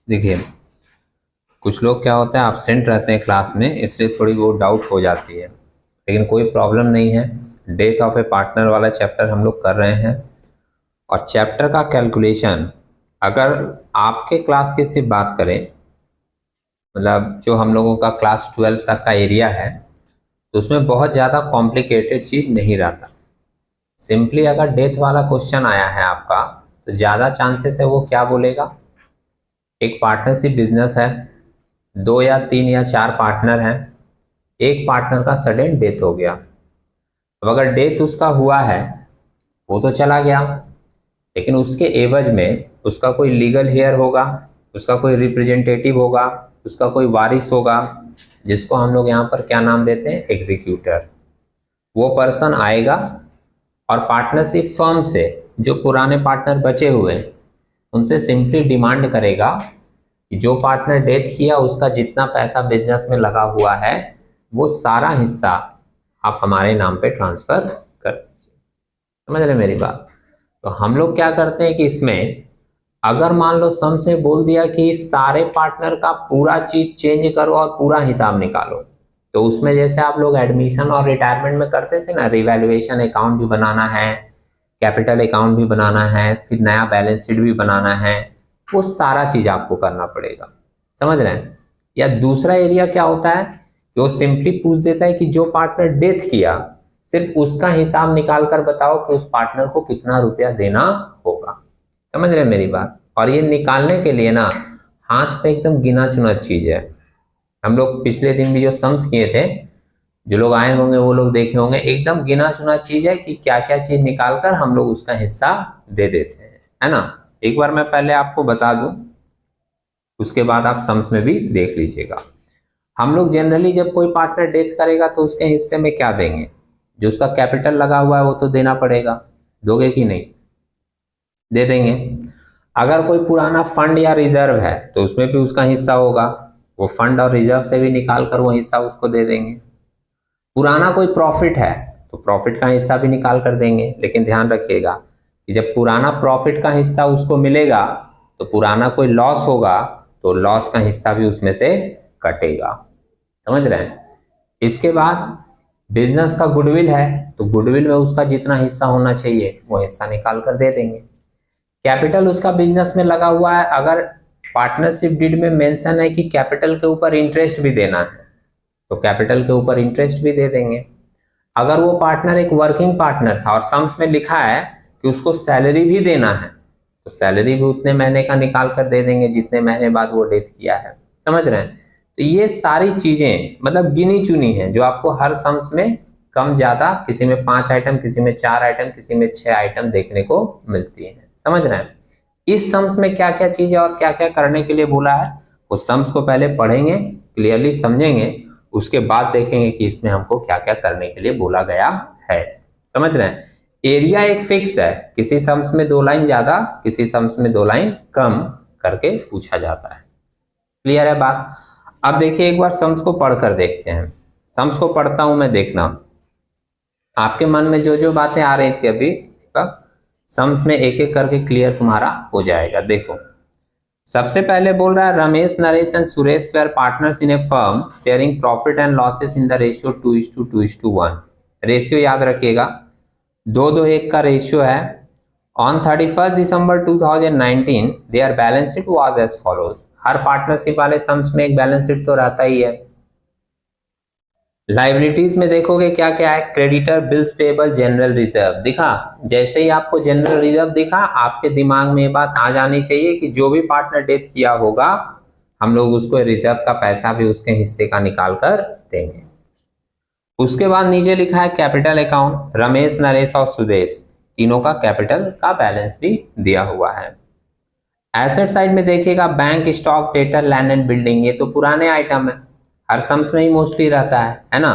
देखिए, कुछ लोग क्या होता है एब्सेंट रहते हैं क्लास में, इसलिए थोड़ी बहुत डाउट हो जाती है, लेकिन कोई प्रॉब्लम नहीं है। डेथ ऑफ ए पार्टनर वाला चैप्टर हम लोग कर रहे हैं और चैप्टर का कैलकुलेशन अगर आपके क्लास की सिर्फ बात करें, मतलब जो हम लोगों का क्लास 12 तक का एरिया है, तो उसमें बहुत ज़्यादा कॉम्प्लिकेटेड चीज़ नहीं रहता। सिंपली अगर डेथ वाला क्वेश्चन आया है आपका, तो ज़्यादा चांसेस है वो क्या बोलेगा, एक पार्टनरशिप बिजनेस है, 2 या 3 या 4 पार्टनर हैं, एक पार्टनर का सडन डेथ हो गया। अब अगर डेथ उसका हुआ है, वो तो चला गया, लेकिन उसके एवज में उसका कोई लीगल हेयर होगा, उसका कोई रिप्रेजेंटेटिव होगा, उसका कोई वारिस होगा, जिसको हम लोग यहाँ पर क्या नाम देते हैं, एग्जीक्यूटर। वो पर्सन आएगा और पार्टनरशिप फर्म से जो पुराने पार्टनर बचे हुए हैं उनसे सिंपली डिमांड करेगा कि जो पार्टनर डेथ किया उसका जितना पैसा बिजनेस में लगा हुआ है वो सारा हिस्सा आप हमारे नाम पे ट्रांसफर कर दीजिए। समझ रहे मेरी बात? तो हम लोग क्या करते हैं कि इसमें अगर मान लो सम से बोल दिया कि सारे पार्टनर का पूरा चीज चेंज करो और पूरा हिसाब निकालो, तो उसमें जैसे आप लोग एडमिशन और रिटायरमेंट में करते थे ना, रिवैल्यूएशन अकाउंट भी बनाना है, कैपिटल अकाउंट भी बनाना है, फिर नया बैलेंस शीट भी बनाना है, वो सारा चीज आपको करना पड़ेगा। समझ रहे हैं? या दूसरा एरिया क्या होता है कि वो सिंपली पूछ देता है कि जो पार्टनर डेथ किया सिर्फ उसका हिसाब निकाल कर बताओ कि उस पार्टनर को कितना रुपया देना होगा। समझ रहे हैं मेरी बात? और ये निकालने के लिए ना हाथ पे एकदम गिना चुना चीज है। हम लोग पिछले दिन भी जो सम्स किए थे, जो लोग आए होंगे वो लोग देखे होंगे, एकदम गिना चुना चीज है कि क्या क्या चीज निकाल कर हम लोग उसका हिस्सा दे देते हैं, है ना। एक बार मैं पहले आपको बता दूं, उसके बाद आप सम्स में भी देख लीजिएगा। हम लोग जनरली जब कोई पार्टनर डेथ करेगा तो उसके हिस्से में क्या देंगे, जो उसका कैपिटल लगा हुआ है वो तो देना पड़ेगा। दोगे कि नहीं? दे देंगे। अगर कोई पुराना फंड या रिजर्व है तो उसमें भी उसका हिस्सा होगा, वो फंड और रिजर्व से भी निकाल कर वो हिस्सा उसको दे देंगे। पुराना कोई प्रॉफिट है तो प्रॉफिट का हिस्सा भी निकाल कर देंगे, लेकिन ध्यान रखिएगा कि जब पुराना प्रॉफिट का हिस्सा उसको मिलेगा तो पुराना कोई लॉस होगा तो लॉस का हिस्सा भी उसमें से कटेगा। समझ रहे हैं? इसके बाद बिजनेस का गुडविल है तो गुडविल में उसका जितना हिस्सा होना चाहिए वो हिस्सा निकाल कर दे देंगे। कैपिटल उसका बिजनेस में लगा हुआ है, अगर पार्टनरशिप डीड में मेंशन है कि कैपिटल के ऊपर इंटरेस्ट भी देना है तो कैपिटल के ऊपर इंटरेस्ट भी दे देंगे। अगर वो पार्टनर एक वर्किंग पार्टनर था और सम्स में लिखा है कि उसको सैलरी भी देना है तो सैलरी भी उतने महीने का निकाल कर दे देंगे जितने महीने बाद वो डेथ किया है। समझ रहे हैं? तो ये सारी चीजें मतलब गिनी चुनी है जो आपको हर सम्स में कम ज्यादा, किसी में 5 आइटम, किसी में 4 आइटम, किसी में 6 आइटम देखने को मिलती है। समझ रहे हैं? इस सम्स में क्या क्या चीज है और क्या क्या करने के लिए बोला है, वो सम्स को पहले पढ़ेंगे, क्लियरली समझेंगे, उसके बाद देखेंगे कि इसमें हमको क्या क्या करने के लिए बोला गया है। समझ रहे हैं? एरिया एक फिक्स है, किसी सम्स में 2 लाइन ज्यादा, किसी सम्स में 2 लाइन कम करके पूछा जाता है। क्लियर है बात? अब देखिए एक बार सम्स को पढ़कर देखते हैं। सम्स को पढ़ता हूं मैं, देखना आपके मन में जो जो बातें आ रही थी अभी तक, सम्स में एक एक करके क्लियर तुम्हारा हो जाएगा। देखो सबसे पहले बोल रहा है Ramesh, Naresh and Suresh were partners in a firm sharing profit and losses in the ratio 2:2:1। Ratio याद रखिएगा, 2:2:1 का रेशियो है। On 31 December 2019 there balance sheet was as follows. हर पार्टनरशिप वाले सम्स में एक बैलेंस शीट तो रहता ही है। लाइबिलिटीज में देखोगे क्या क्या है, creditor, bills payable, general reserve. दिखा, जैसे ही आपको जनरल रिजर्व दिखा आपके दिमाग में ये बात आ जानी चाहिए कि जो भी पार्टनर डेथ किया होगा हम लोग उसको रिजर्व का पैसा भी उसके हिस्से का निकाल कर देंगे। उसके बाद नीचे लिखा है कैपिटल अकाउंट, रमेश, नरेश और सुदेश तीनों का कैपिटल का बैलेंस भी दिया हुआ है। एसेट साइड में देखिएगा bank, stock, debtor, land and building, ये तो पुराने आइटम है, हर सम्स में ही मोस्टली रहता है ना।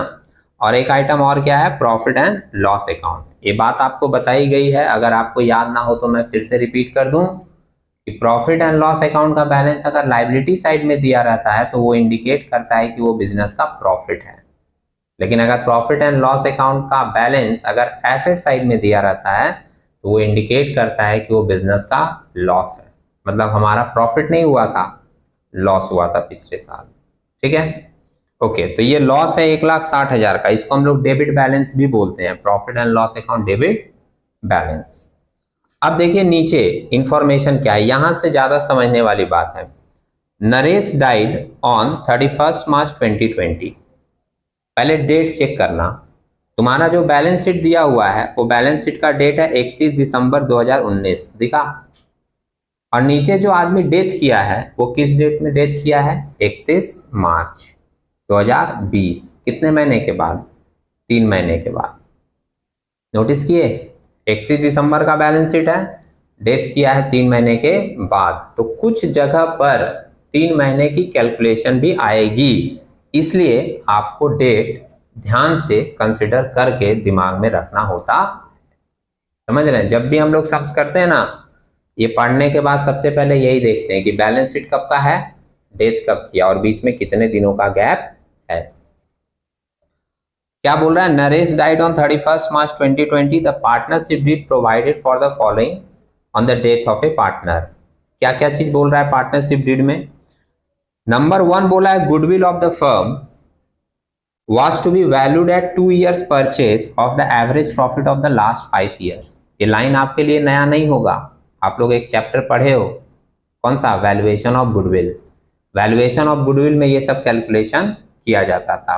और एक आइटम और क्या है, प्रॉफिट एंड लॉस अकाउंट। ये बात आपको बताई गई है, अगर आपको याद ना हो तो मैं फिर से रिपीट कर दूं कि प्रॉफिट एंड लॉस अकाउंट का बैलेंस अगर लायबिलिटी साइड में दिया रहता है तो वो इंडिकेट करता है कि वो बिजनेस का प्रॉफिट है, लेकिन अगर प्रॉफिट एंड लॉस अकाउंट का बैलेंस अगर एसेट साइड में दिया रहता है तो वो इंडिकेट करता है कि वो बिजनेस का लॉस है, मतलब हमारा प्रॉफिट नहीं हुआ था लॉस हुआ था पिछले साल। ठीक है, ओके। तो ये लॉस है 1,60,000 का, इसको हम लोग डेबिट बैलेंस भी बोलते हैं, profit and loss account debit balance. अब देखिए नीचे इंफॉर्मेशन क्या है, यहां से ज्यादा समझने वाली बात है। Naresh died on 31 March 2020। पहले डेट चेक करना, तुम्हारा जो बैलेंस शीट दिया हुआ है वो बैलेंस शीट का डेट है 31 दिसंबर 2019, दिखा। और नीचे जो आदमी डेथ किया है वो किस डेट में डेथ किया है, 31 मार्च 2020। कितने महीने के बाद, 3 महीने के बाद। नोटिस किए, 31 दिसंबर का बैलेंस शीट है, डेथ किया है 3 महीने के बाद। तो कुछ जगह पर 3 महीने की कैलकुलेशन भी आएगी, इसलिए आपको डेट ध्यान से कंसिडर करके दिमाग में रखना होता। समझ रहे हैं, जब भी हम लोग सम्स करते हैं ना, ये पढ़ने के बाद सबसे पहले यही देखते हैं कि बैलेंस शीट कब का है, डेथ कब किया, और बीच में कितने दिनों का गैप है। क्या बोल रहा है, Naresh died on 31 March 2020, the partnership deed provided for the following on the death of a partner. क्या क्या चीज बोल रहा है पार्टनरशिप डीड में। नंबर 1 बोला है, goodwill of the firm was to be valued at 2 years purchase of the average profit of the last 5 years। ये लाइन आपके लिए नया नहीं होगा, आप लोग एक चैप्टर पढ़े हो, कौन सा, valuation of goodwill. Valuation of goodwill में ये सब कैलकुलेशन किया जाता था।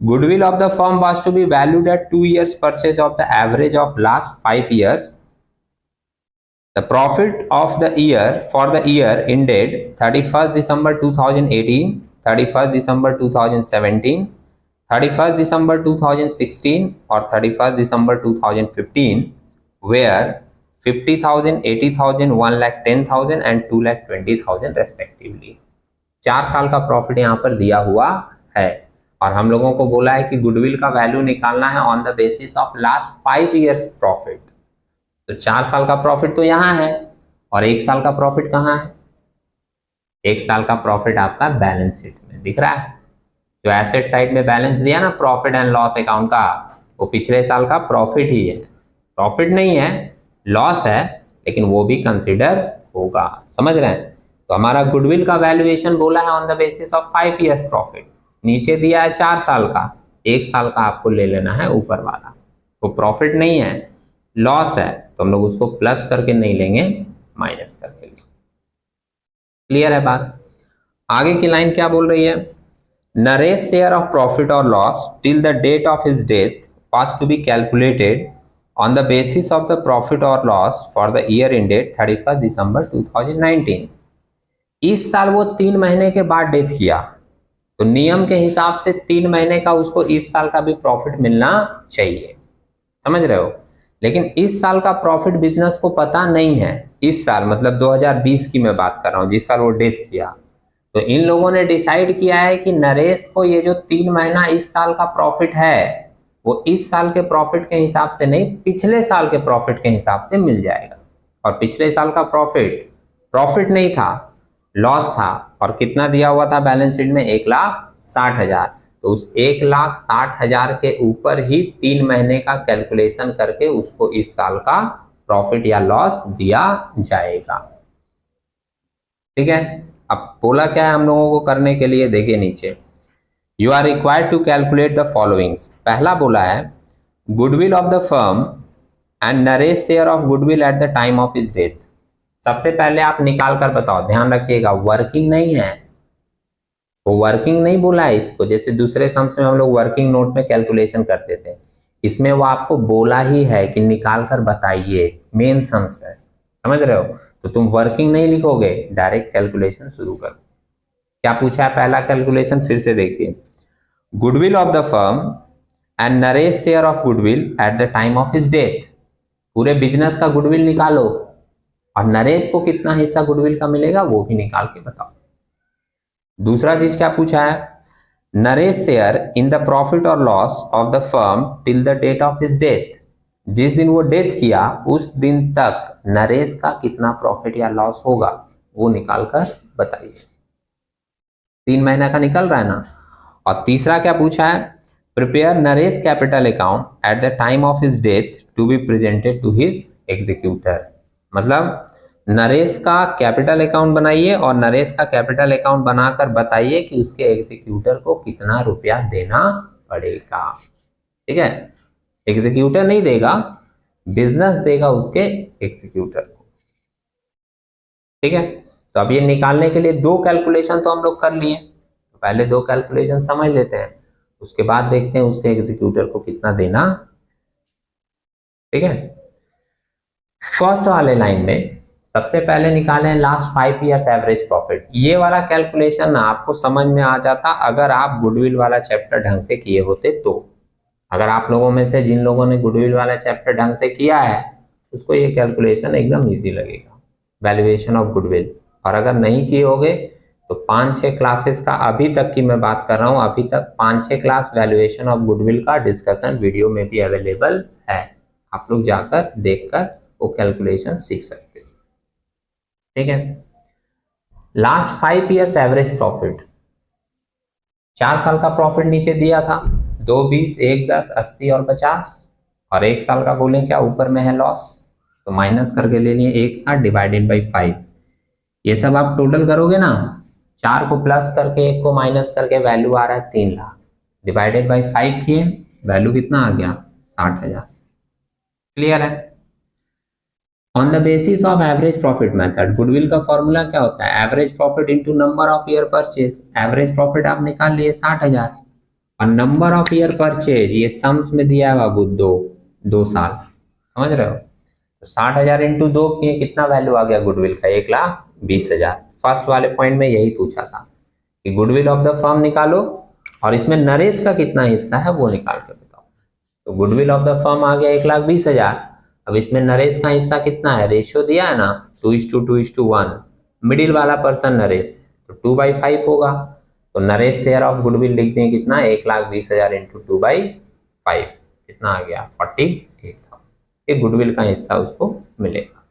Goodwill of the firm was to be valued at 2 years purchase of the average of last 5 years। The profit of the year for the year ended 31st December 2018, 31st December 2017, 31st December 2016 और 31st December 2015 where 50,000, 80,000, 1,10,000 and 2,20,000 respectively। 4 साल का profit यहाँ पर दिया हुआ है, और हम लोगों को बोला है कि गुडविल का वैल्यू निकालना है on the basis of last 5 years profit. तो 4 साल का प्रॉफिट तो यहाँ है, और 1 साल का प्रॉफिट कहाँ है, 1 साल का प्रॉफिट आपका बैलेंस शीट में दिख रहा है। जो एसेट साइड में बैलेंस दिया ना प्रॉफिट एंड लॉस अकाउंट का, वो पिछले साल का प्रॉफिट ही है, प्रॉफिट नहीं है, लॉस है, लेकिन वो भी कंसिडर होगा। समझ रहे हैं, तो हमारा गुडविल का वैल्यूएशन बोला है on the basis of 5 years profit, नीचे दिया है 4 साल का, 1 साल का आपको ले लेना है ऊपर वाला। वो प्रॉफिट नहीं है, लॉस है, तो हम लोग उसको प्लस करके नहीं लेंगे, माइनस करके लेंगे। क्लियर है बात। आगे की लाइन क्या बोल रही है, नरेश शेयर ऑफ प्रॉफिट और loss till the date of his death was to be calculated on the basis of the profit or loss for the year ended 31st December 2019। इस साल वो 3 महीने के बाद डेथ किया, तो नियम के हिसाब से 3 महीने का उसको इस साल का भी प्रॉफिट मिलना चाहिए। समझ रहे हो, लेकिन इस साल का प्रॉफिट बिजनेस को पता नहीं है। इस साल मतलब 2020 की मैं बात कर रहा हूँ, जिस साल वो डेथ किया, तो इन लोगों ने डिसाइड किया है कि नरेश को ये जो 3 महीना इस साल का प्रॉफिट है वो इस साल के प्रॉफिट के हिसाब से नहीं, पिछले साल के प्रॉफिट के हिसाब से मिल जाएगा। और पिछले साल का प्रॉफिट नहीं था, लॉस था, और कितना दिया हुआ था बैलेंस शीट में, 1,60,000। तो उस 1,60,000 के ऊपर ही 3 महीने का कैलकुलेशन करके उसको इस साल का प्रॉफिट या लॉस दिया जाएगा। ठीक है, अब बोला क्या है हम लोगों को करने के लिए, देखिए नीचे, you are required to calculate the followings. पहला बोला है goodwill of the firm and Naresh share of goodwill at the time of his death. सबसे पहले आप निकाल कर बताओ, ध्यान रखिएगा वर्किंग नहीं है, वो वर्किंग नहीं बोला है इसको, जैसे दूसरे सम्स में हम लोग वर्किंग नोट में कैलकुलेशन करते थे, इसमें वो आपको बोला ही है कि निकाल कर बताइए, मेन सम्स है। समझ रहे हो, तो तुम वर्किंग नहीं लिखोगे, डायरेक्ट कैलकुलेशन शुरू करो। क्या पूछा है पहला कैलकुलेशन, फिर से देखिए, goodwill of the firm and Naresh share of goodwill at the time of his death. पूरे बिजनेस का गुडविल निकालो, और नरेश को कितना हिस्सा गुडविल का मिलेगा वो भी निकाल के बताओ। दूसरा चीज क्या पूछा है, Naresh share in the profit और loss of the firm till the date of his death. जिस दिन वो डेथ किया उस दिन तक नरेश का कितना प्रॉफिट या लॉस होगा वो निकाल कर बताइए। 3 महीना का निकल रहा है ना। और तीसरा क्या पूछा है, prepare Naresh capital account at the time of his death to be presented to his executor. मतलब नरेश का कैपिटल अकाउंट बनाइए और नरेश का कैपिटल अकाउंट बनाकर बताइए कि उसके एग्जीक्यूटर को कितना रुपया देना पड़ेगा। ठीक है, एग्जीक्यूटर नहीं देगा, बिजनेस देगा उसके एग्जीक्यूटर को। ठीक है, तो अब ये निकालने के लिए दो कैलकुलेशन तो हम लोग कर लिए, तो पहले दो कैलकुलेशन समझ लेते हैं, उसके बाद देखते हैं उसके एग्जीक्यूटर को कितना देना। ठीक है, फर्स्ट वाले लाइन में सबसे पहले निकाले लास्ट 5 ईयर्स एवरेज प्रॉफिट। ये वाला कैलकुलेशन ना आपको समझ में आ जाता अगर आप गुडविल वाला चैप्टर ढंग से किए होते तो। अगर आप लोगों में से जिन लोगों ने गुडविल वाला चैप्टर ढंग से किया है उसको ये कैलकुलेशन एकदम इजी लगेगा, वैल्यूएशन ऑफ गुडविल। और अगर नहीं किए होगे तो 5-6 क्लासेस का अभी तक की मैं बात कर रहा हूँ, अभी तक 5-6 क्लास वैल्यूएशन ऑफ गुडविल का डिस्कशन वीडियो में भी अवेलेबल है, आप लोग जाकर देखकर वो कैलकुलेशन सीख सकते हो। ठीक है, लास्ट 5 ईयर्स एवरेज प्रॉफिट, 4 साल का प्रॉफिट नीचे दिया था, 2, 20, 1, 10, 80 और 50, और 1 साल का बोले क्या ऊपर में है लॉस, तो माइनस करके ले लिए 1/60 डिवाइडेड बाई 5। ये सब आप टोटल करोगे ना, 4 को प्लस करके 1 को माइनस करके वैल्यू आ रहा है 3 लाख, डिवाइडेड बाई 5 किए वैल्यू कितना आ गया 60,000। क्लियर है। On the basis of average profit method, goodwill का फॉर्मूला क्या होता है, average profit into number of year purchase. Average profit आप निकाल लिए 60,000 और नंबर ऑफ ईयर परचेज ये सम्स में दिया है बाबू 2 साल, समझ रहे हो, तो 60,000 इंटू 2 किए कितना वैल्यू आ गया गुडविल का 1,20,000। फर्स्ट वाले पॉइंट में यही पूछा था कि गुडविल ऑफ द फर्म निकालो और इसमें नरेश का कितना हिस्सा है वो निकाल के बताओ। तो गुडविल ऑफ द फर्म आ गया 1,20,000। अब इसमें नरेश का हिस्सा कितना है, रेशियो दिया है ना 2:2:1, मिडिल वाला पर्सन नरेश, तो 2/5 होगा, तो नरेश शेयर ऑफ गुडविल लिखते हैं कितना 1,20,000 इंटू 2/5 कितना आ गया 48,000, ये गुडविल का हिस्सा उसको मिलेगा।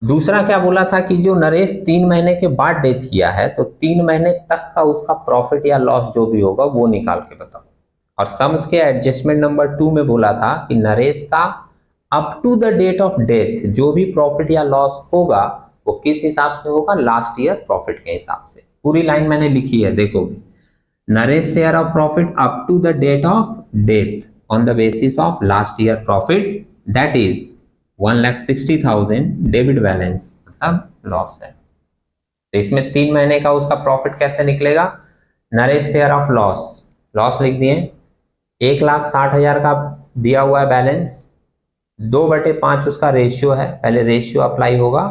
दूसरा क्या बोला था कि जो नरेश 3 महीने के बाद डेथ किया है तो 3 महीने तक का उसका प्रॉफिट या लॉस जो भी होगा वो निकाल के बताओ। और सम्स के एडजस्टमेंट नंबर 2 में बोला था कि नरेश का up to the date of death जो भी प्रॉफिट या लॉस होगा वो किस हिसाब से होगा, लास्ट ईयर प्रॉफिट के हिसाब से। पूरी लाइन मैंने लिखी है, देखोगे, Naresh share of profit up to the date of death on the basis of last year profit, that is 1,60,000 debit balance, मतलब लॉस है। तो इसमें 3 महीने का उसका प्रॉफिट कैसे निकलेगा, नरेश शेयर ऑफ लॉस लिख दिए, 1,60,000 का दिया हुआ है बैलेंस, 2/5 उसका रेशियो है, पहले रेशियो अप्लाई होगा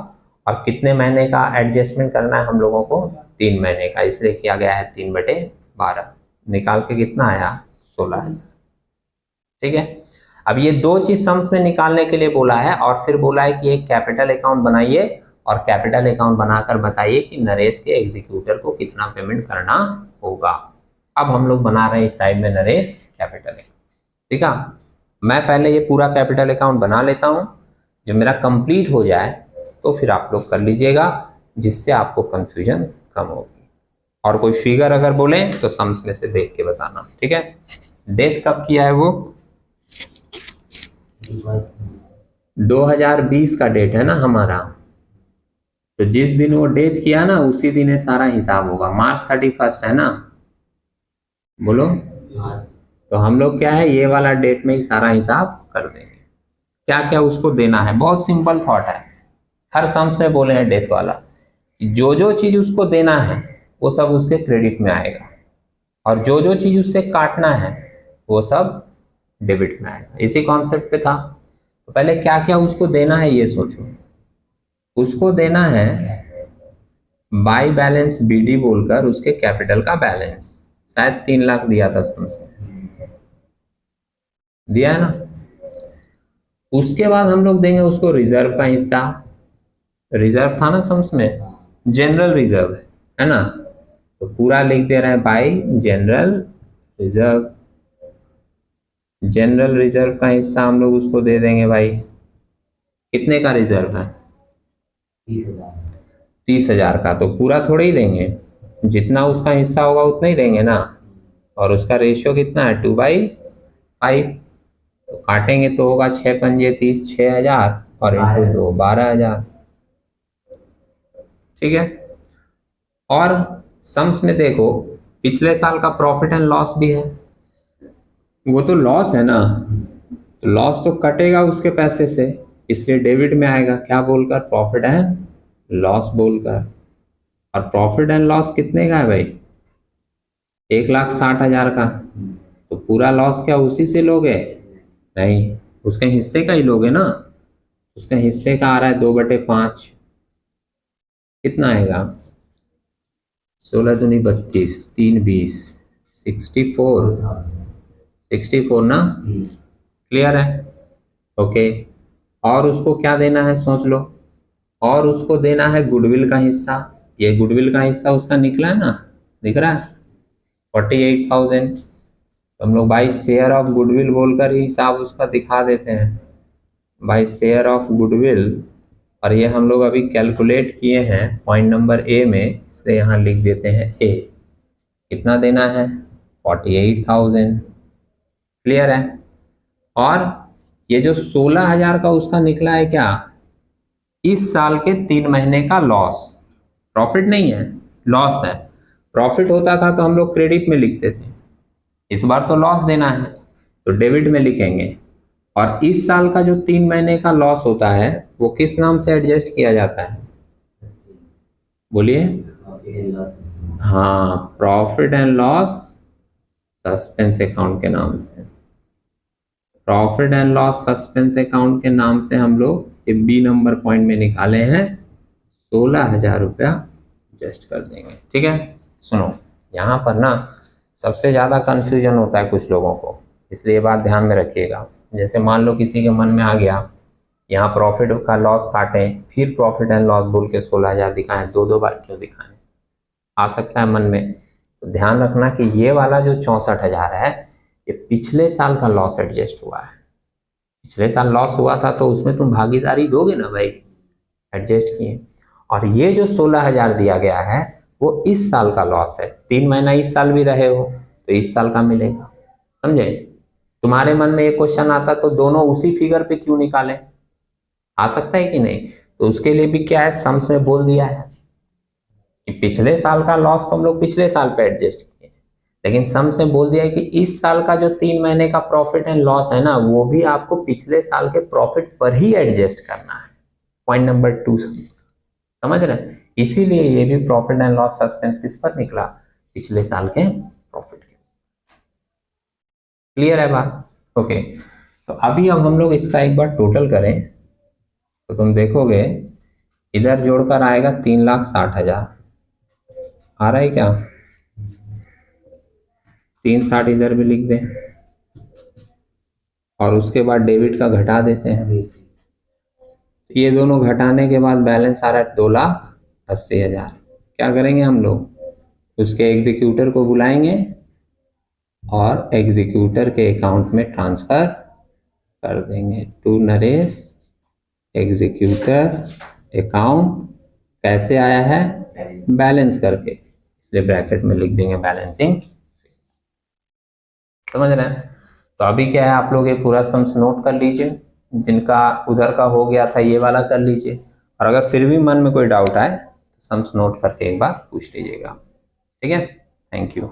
और कितने महीने का एडजस्टमेंट करना है हम लोगों को 3 महीने का, इसलिए किया गया है 3/12, निकाल के कितना आया 16,000। ठीक है, अब ये 2 चीज सम्स में निकालने के लिए बोला है और फिर बोला है कि एक कैपिटल अकाउंट बनाइए और कैपिटल अकाउंट बनाकर बताइए कि नरेश के एग्जीक्यूटर को कितना पेमेंट करना होगा। अब हम लोग बना रहे हैं इस साइड में नरेश कैपिटल अकाउंट। ठीक है, मैं पहले ये पूरा कैपिटल अकाउंट बना लेता हूं, जब मेरा कंप्लीट हो जाए तो फिर आप लोग कर लीजिएगा, जिससे आपको कंफ्यूजन कम होगी। और कोई फिगर अगर बोले तो सम्स में से देख के बताना। ठीक है, डेट कब किया है वो 2020 का डेट है ना हमारा, तो जिस दिन वो डेट किया ना उसी दिन है सारा हिसाब होगा, मार्च 31 है ना, बोलो, तो हम लोग क्या है ये वाला डेट में ही सारा हिसाब कर देंगे। क्या क्या उसको देना है, बहुत सिंपल थॉट है, हर सम्स में बोले हैं डेट वाला, जो जो चीज उसको देना है वो सब उसके क्रेडिट में आएगा और जो जो चीज उससे काटना है वो सब डेबिट में आएगा। इसी कॉन्सेप्ट पे था। तो पहले क्या क्या उसको देना है ये सोचो। उसको देना है बाई बैलेंस बीडी बोलकर उसके कैपिटल का बैलेंस, शायद 3 लाख दिया था सम्स में, दिया है ना। उसके बाद हम लोग देंगे उसको रिजर्व का हिस्सा, रिजर्व था ना सम्स में, जनरल रिजर्व है ना, तो पूरा लिख दे रहे हैं by general reserve. General reserve का हिस्सा हम लोग उसको दे देंगे भाई, कितने का रिजर्व है 30,000 का, तो पूरा थोड़ा ही देंगे, जितना उसका हिस्सा होगा उतना ही देंगे ना। और उसका रेशियो कितना है 2/5, तो काटेंगे तो होगा 6 पंजे 30, 6,000 और इंटू 2 12,000। ठीक है। और सम्स में देखो पिछले साल का प्रॉफिट एंड लॉस भी है, वो तो लॉस है ना, तो लॉस तो कटेगा उसके पैसे से, इसलिए डेबिट में आएगा। क्या बोलकर? प्रॉफिट एंड लॉस बोलकर। और प्रॉफिट एंड लॉस कितने का है भाई? 1,60,000 का। तो पूरा लॉस क्या उसी से लोगे? नहीं, उसके हिस्से का ही लोगे ना। उसके हिस्से का आ रहा है 2/5। कितना आएगा? 16 दूनी 32, 3 20, 64 ना। क्लियर है? ओके। और उसको क्या देना है सोच लो। और उसको देना है गुडविल का हिस्सा। ये गुडविल का हिस्सा उसका निकला है ना, दिख रहा है 48,000। तो हम लोग बाई शेयर ऑफ गुडविल बोलकर ही हिसाब उसका दिखा देते हैं, बाई शेयर ऑफ गुडविल। और ये हम लोग अभी कैलकुलेट किए हैं पॉइंट नंबर ए में, इसलिए यहाँ लिख देते हैं ए। कितना देना है? 48,000। क्लियर है? और ये जो 16,000 का उसका निकला है क्या? इस साल के 3 महीने का लॉस। प्रॉफिट नहीं है, लॉस है। प्रॉफिट होता था तो हम लोग क्रेडिट में लिखते थे, इस बार तो लॉस देना है तो डेबिट में लिखेंगे। और इस साल का जो 3 महीने का लॉस होता है वो किस नाम से एडजस्ट किया जाता है? बोलिए। हाँ, profit and loss suspense account के नाम से। Profit and loss suspense account के नाम से हम लोग ये बी नंबर पॉइंट में निकाले हैं 16,000 रुपया एडजस्ट कर देंगे। ठीक है। सुनो, यहाँ पर ना सबसे ज़्यादा कन्फ्यूजन होता है कुछ लोगों को, इसलिए बात ध्यान में रखिएगा। जैसे मान लो किसी के मन में आ गया यहाँ प्रॉफिट का लॉस काटें, फिर प्रॉफिट एंड लॉस बोल के 16,000 दिखाएं, 2 बार क्यों दिखाएं? आ सकता है मन में। तो ध्यान रखना कि ये वाला जो 64,000 है ये पिछले साल का लॉस एडजस्ट हुआ है। पिछले साल लॉस हुआ था तो उसमें तुम भागीदारी दोगे ना भाई, एडजस्ट किए। और ये जो 16,000 दिया गया है वो इस साल का लॉस है। 3 महीना इस साल भी रहे हो तो इस साल का मिलेगा। समझे? तुम्हारे मन में एक क्वेश्चन आता तो दोनों उसी फिगर पे क्यों निकालें? आ सकता है कि नहीं? तो उसके लिए भी क्या है, सम्स में बोल दिया है कि पिछले साल का लॉस तो हम लोग पिछले साल पे एडजस्ट किए, लेकिन सम्स में बोल दिया है कि इस साल का जो 3 महीने का प्रॉफिट एंड लॉस है ना वो भी आपको पिछले साल के प्रॉफिट पर ही एडजस्ट करना है। पॉइंट नंबर 2 समझ रहे हैं? इसीलिए ये भी प्रॉफिट एंड लॉस सस्पेंस किस पर निकला? पिछले साल के प्रॉफिट के। क्लियर है बात? ओके। तो अभी अब हम लोग इसका एक बार टोटल करें तो तुम देखोगे इधर जोड़कर आएगा 3,60,000। आ रहा है क्या? 360 इधर भी लिख दें और उसके बाद डेबिट का घटा देते हैं। ये दोनों घटाने के बाद बैलेंस आ रहा है 2,80,000। क्या करेंगे हम लोग? उसके एग्जीक्यूटर को बुलाएंगे और एग्जीक्यूटर के अकाउंट में ट्रांसफर कर देंगे टू नरेश एग्जीक्यूटर अकाउंट। कैसे आया है? बैलेंस करके, इसलिए ब्रैकेट में लिख देंगे बैलेंसिंग। समझ रहे हैं? तो अभी क्या है, आप लोग ये पूरा सम्स नोट कर लीजिए, जिनका उधर का हो गया था ये वाला कर लीजिए, और अगर फिर भी मन में कोई डाउट आए तो सम्स नोट करके एक बार पूछ लीजिएगा। ठीक है? Thank you.